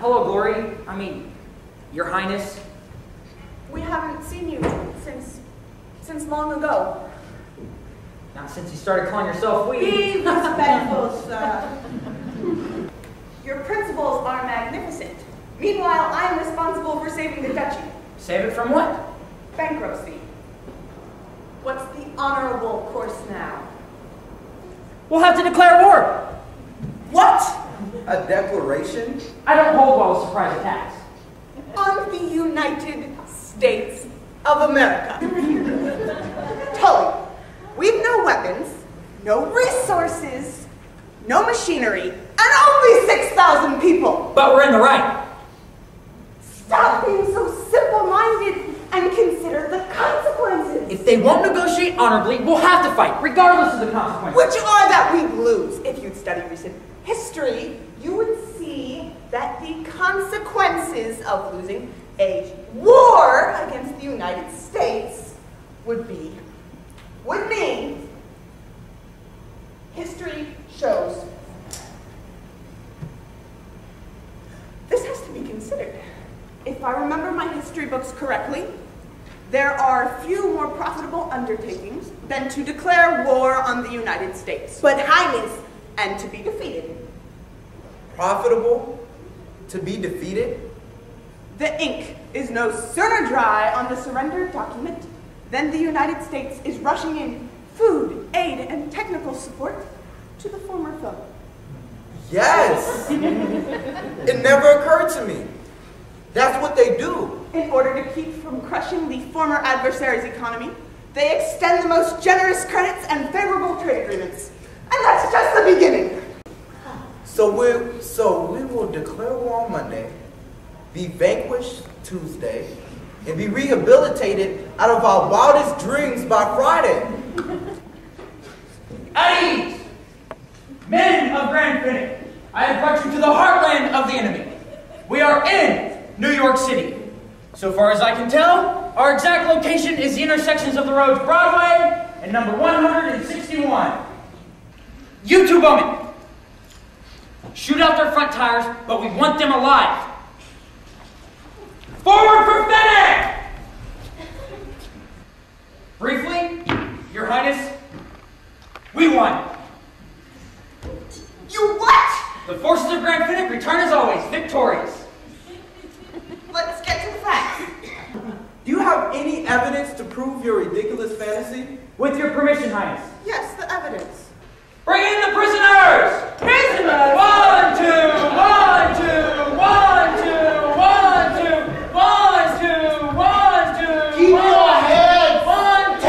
Hello, Glory. I mean, Your Highness. We haven't seen you since long ago. Not since you started calling yourself we. Be respectful, sir. Your principles are magnificent. Meanwhile, I am responsible for saving the duchy. Save it from what? Bankruptcy. What's the honorable course now? We'll have to declare war. What? A declaration? I don't hold well with surprise attacks. On the United States of America. Tully, we've no weapons, no resources, no machinery, and only 6,000 people. But we're in the right. Stop being so simple-minded and consider the consequences. If they won't negotiate honorably, we'll have to fight, regardless of the consequences. Which are that we lose. If you'd study recent history, you would see that the consequences of losing a war against the United States would mean history shows. This has to be considered. If I remember my history books correctly, there are few more profitable undertakings than to declare war on the United States. But Highness, and to be defeated. Profitable? To be defeated? The ink is no sooner dry on the surrender document than the United States is rushing in food, aid, and technical support to the former foe. Yes! It never occurred to me. That's what they do. In order to keep from crushing the former adversary's economy, they extend the most generous credits and favorable trade agreements. And that's just the beginning. So we will declare war on Monday, be vanquished Tuesday, and be rehabilitated out of our wildest dreams by Friday. At ease! Men of Grand Finnick, I have brought you to the heartland of the enemy. We are in New York City. So far as I can tell, our exact location is the intersections of the roads Broadway and number 161. You two bowmen, shoot out their front tires, but we want them alive. Forward for Finnick! Briefly, Your Highness, we won. You what? The forces of Grand Finnick return as always, victorious. Let's get to the facts. Do you have any evidence to prove your ridiculous fantasy? With your permission, Highness. Yes, the evidence. Bring in the prisoners! Prisoners! 1, 2, 1, 2, 1, 2, 1, 2, 1, 2, 1, 2. Keep your heads! 1,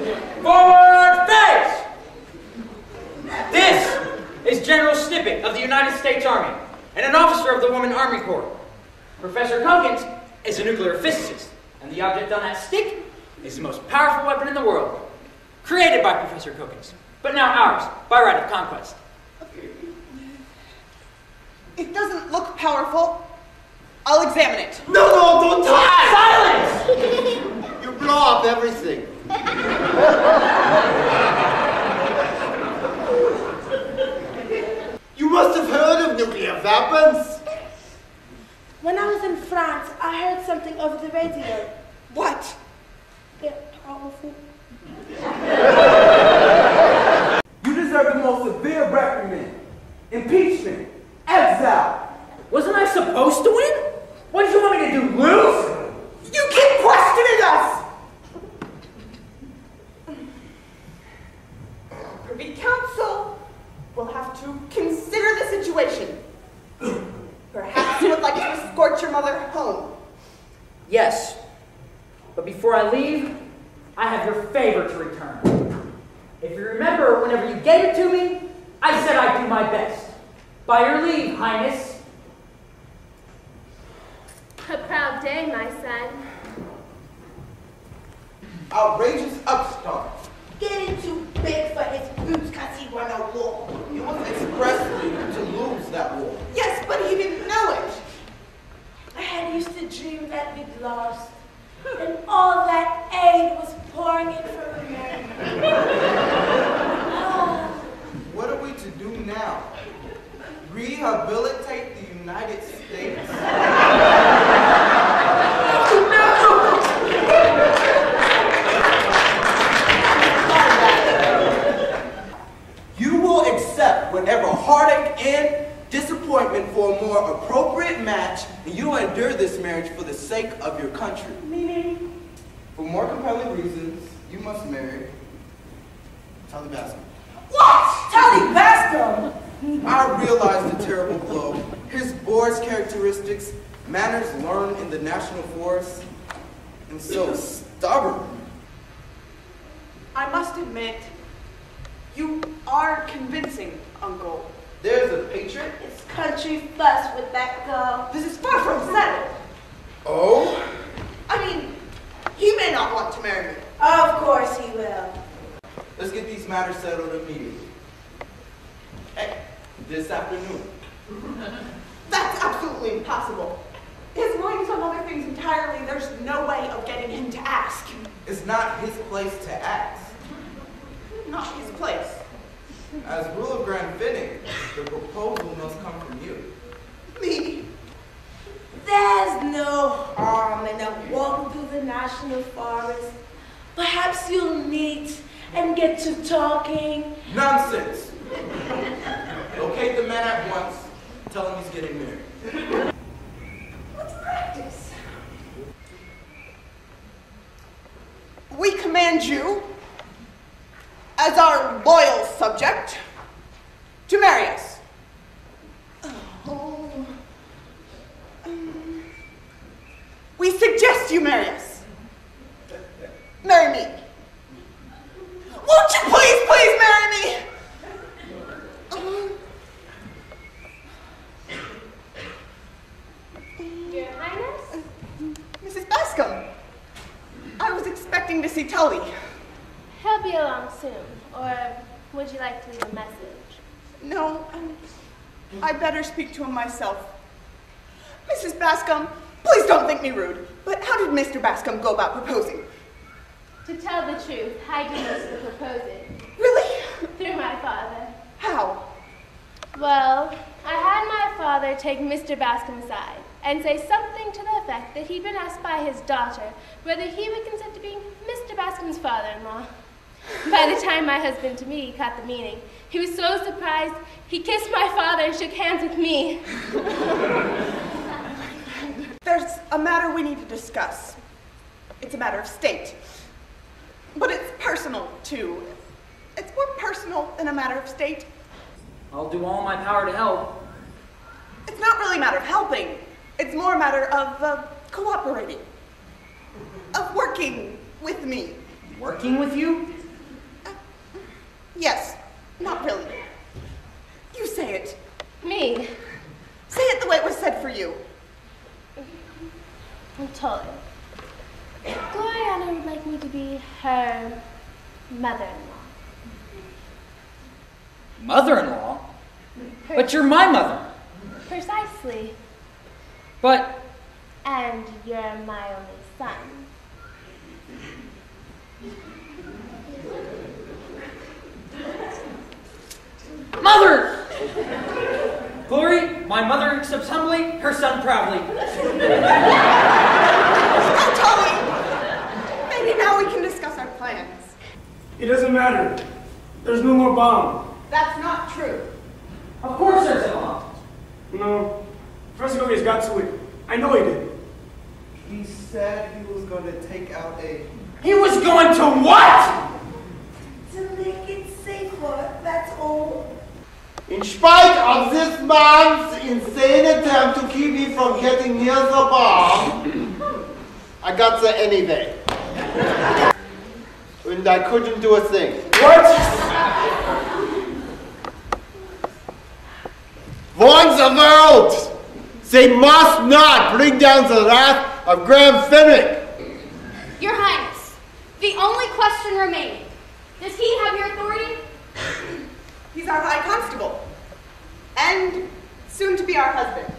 2, forward face! This is General Snippet of the United States Army and an officer of the Woman Army Corps. Professor Conkins is a nuclear physicist, and the object on that stick is the most powerful weapon in the world. Created by Professor Conkins, but now ours, by right of conquest. It doesn't look powerful. I'll examine it. No, don't touch! Silence! You blow up everything. You must have heard of nuclear weapons. When I was in France, I heard something over the radio. What? They're powerful. You deserve the most severe reprimand, impeachment, exile. Wasn't I supposed to win? What did you want me to do, lose? You keep questioning us! Privy Council will have to consider the situation. Perhaps you would like to escort your mother home. Yes, but before I leave, I have your favor to return. If you remember, whenever you gave it to me, I said I'd do my best. By your leave, Highness. A proud day, my son. Outrageous upstart. Getting too big for his boots because he won a war. It was expressly to lose that war. Yes, but he didn't know it. I had used to dream that we'd lost, and all that aid was pouring in from America. What are we to do now? rehabilitate the United States? You will accept whatever heartache and disappointment for a more appropriate match, and you will endure this marriage for the sake of your country. Meaning? For more compelling reasons, you must marry Tully Bascom. What? Tully Bascom? I realize the terrible blow. His boar's characteristics, manners learned in the National Forest, and so stubborn. I must admit, you are convincing, Uncle. There's a patriot. This country fuss with that girl. This is far from settled. Oh? I mean, he may not want to marry me. Of course he will. Let's get these matters settled immediately. Hey, this afternoon. That's absolutely impossible. His mind is on other things entirely. There's no way of getting him to ask. It's not his place to ask. Not his place. As ruler of Grand Finnick, the proposal must come from you. Me? There's no harm in a walk through the National Forest. Perhaps you'll meet and get to talking. Nonsense! Locate the man at once. Tell him he's getting married. Let's practice. We command you, as our loyal subject, to marry us. We suggest you marry us. Marry me. Won't you please marry me? Your Highness? Mrs. Bascom, I was expecting to see Tully. He'll be along soon. Or would you like to leave a message? No, I'd better speak to him myself. Mrs. Bascom, please don't think me rude, but how did Mr. Bascom go about proposing? To tell the truth, I did most of the proposing. Really? Through my father. How? Well, I had my father take Mr. Bascom aside and say something to the effect that he'd been asked by his daughter whether he would consent to being Mr. Bascom's father-in-law. By the time my husband to me caught the meaning, he was so surprised he kissed my father and shook hands with me. There's a matter we need to discuss. It's a matter of state. But it's personal, too. It's more personal than a matter of state. I'll do all in my power to help. It's not really a matter of helping. It's more a matter of cooperating. Of working with me. Working with you? Yes, not really. You say it. Me? Say it the way it was said for you. I'm told. Gloriana would like me to be her mother-in-law. Mother-in-law? But you're my mother. Precisely. But... And you're my only son. Mother! Glory, my mother accepts humbly, her son proudly. Oh, Tully! Maybe now we can discuss our plans. It doesn't matter. There's no more bomb. That's not true. Of course there's a bomb. No. Professor Gogi's got to it. I know he did. He said he was going to take out a... He was going to what? To make it safer, that's all. In spite of this man's insane attempt to keep me from getting near the bomb, I got there anyway. And I couldn't do a thing. What? Warn the world! They must not bring down the wrath of Grand Finnick! Your Highness, the only question remaining. Does he have your authority? He's our High Constable. And soon to be our husband.